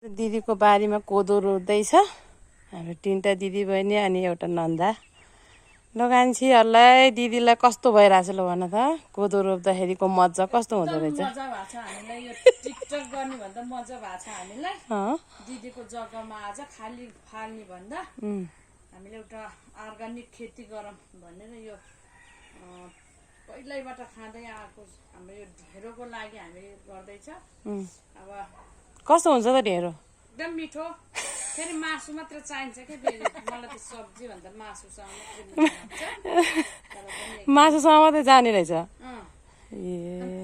दिदीको बारीमा कोदो रोप्दैछ। हाम्रो तीनटा दिदी बहिनी अनि एउटा नन्दा। लगान्छीहरूलाई दिदीलाई कस्तो भइरहेछ ल भन त। कोदो रोप्दाखेरिको मजा कस्तो हुँदो रहेछ? मजा भएको छ हामीलाई यो टिकटक गर्ने भन्दा मजा भएको छ हामीलाई। दिदीको जग्गामा आज खाली फाल्ने भन्दा हामीले एउटा अर्गानिक खेती गरौँ भनेर यो पहिल्यैबाट खाँदै आएको हाम्रो यो ढेँडोको लागि हामीले गर्दैछ। अब कस्तो हुन्छ त ढेँडो? एकदम मिठो। फेरि मासु मात्र चाहिन्छ क्या फेरि मलाई त सब्जी भन्दा मासुसँग मासुसँग मात्रै जाने रहेछ।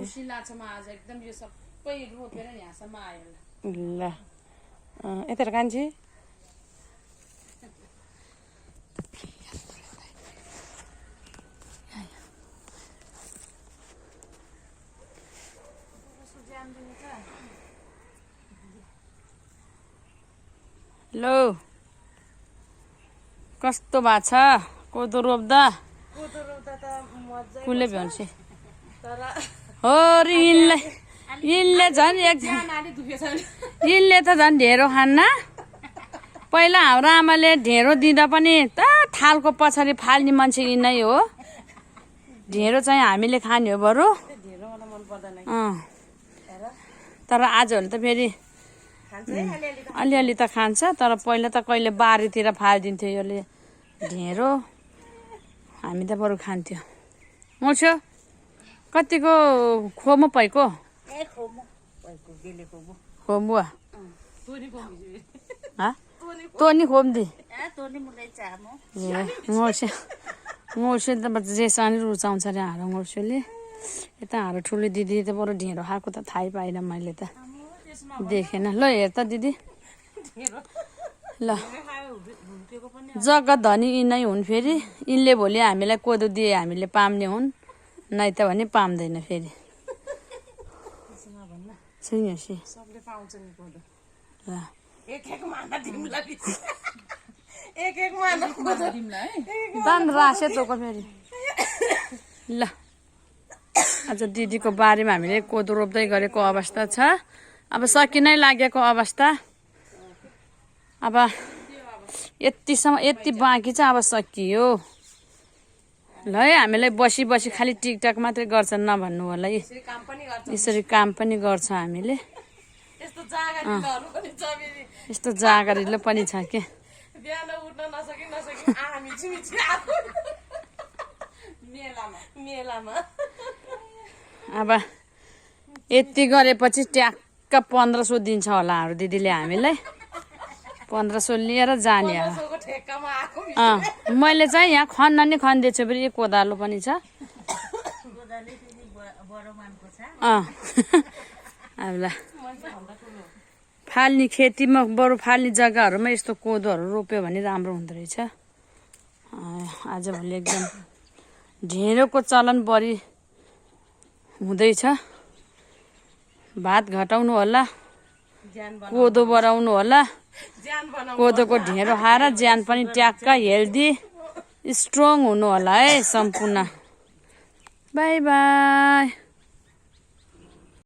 खुसी लाग्छ म आज एकदम यो सबै रोपेर यहाँसम्म आयो। ल यता कान्छी लो कस्तो भएको छ कोदो रोप्दा? कुले भन्छ हो र यिनले झन् यिनले त झन् ढेँडो खान्न। पहिला हाम्रो आमाले ढेँडो दिँदा पनि त थालको पछाडि फाल्ने मान्छे यिनै हो। ढेँडो चाहिँ हामीले खाने हो बरु। तर आजभोलि त फेरि अलिअलि त खान्छ। तर पहिला त कहिले बारीतिर फालिदिन्थ्यो यसले ढेँडो। हामी त बरु खान्थ्यो। मर्छ्यो कतिको खोमो पैको खोमुवा तोनी खोम्दी मर्छ्यो मर्छ्यो त जेसँग रुचाउँछ अरे हाँडो मर्छ्योले। यता हाम्रो ठुलो दिदी त बरु ढेँडो खाएको त थाहै पाइनँ मैले त देखेन। ल हेर त दिदी ल जग्गा धनी यिनै हुन्। फेरि यिनले भोलि हामीलाई कोदो दिए हामीले पाम्ने हुन्, नै त भने पाम्दैन फेरि। रासे तोको फेरि ल आज दिदीको बारीमा हामीले कोदो रोप्दै गरेको अवस्था छ। अब सकिनै लागेको अवस्था। अब यतिसम्म यति बाँकी छ अब सकियो। ल है हामीलाई बसी बसी खालि टिकटक मात्रै गर्छ नभन्नु होला है। यसरी काम पनि गर्छ हामीले। यस्तो जागरिलो पनि छ के। अब यति गरेपछि ट्याक्क 1500 दिन्छ होला हाम्रो दिदीले हामीलाई। 1500 लिएर जाने। मैले चाहिँ यहाँ खन्न नि खन्दैछु फेरि कोदालो पनि छ। अब ल फाल्ने खेतीमा बरु फाल्ने जग्गाहरूमा यस्तो कोदोहरू रोप्यो भने राम्रो हुँदो रहेछ। आजभोलि एकदम ढेँडोको चलन बढी हुँदैछ। भात घटाउनु होला, कोदो बढाउनु होला। कोदोको ढेँडो खाएर ज्यान पनि ट्याक्क हेल्दी स्ट्रङ हुनु होला है सम्पूर्ण। By by.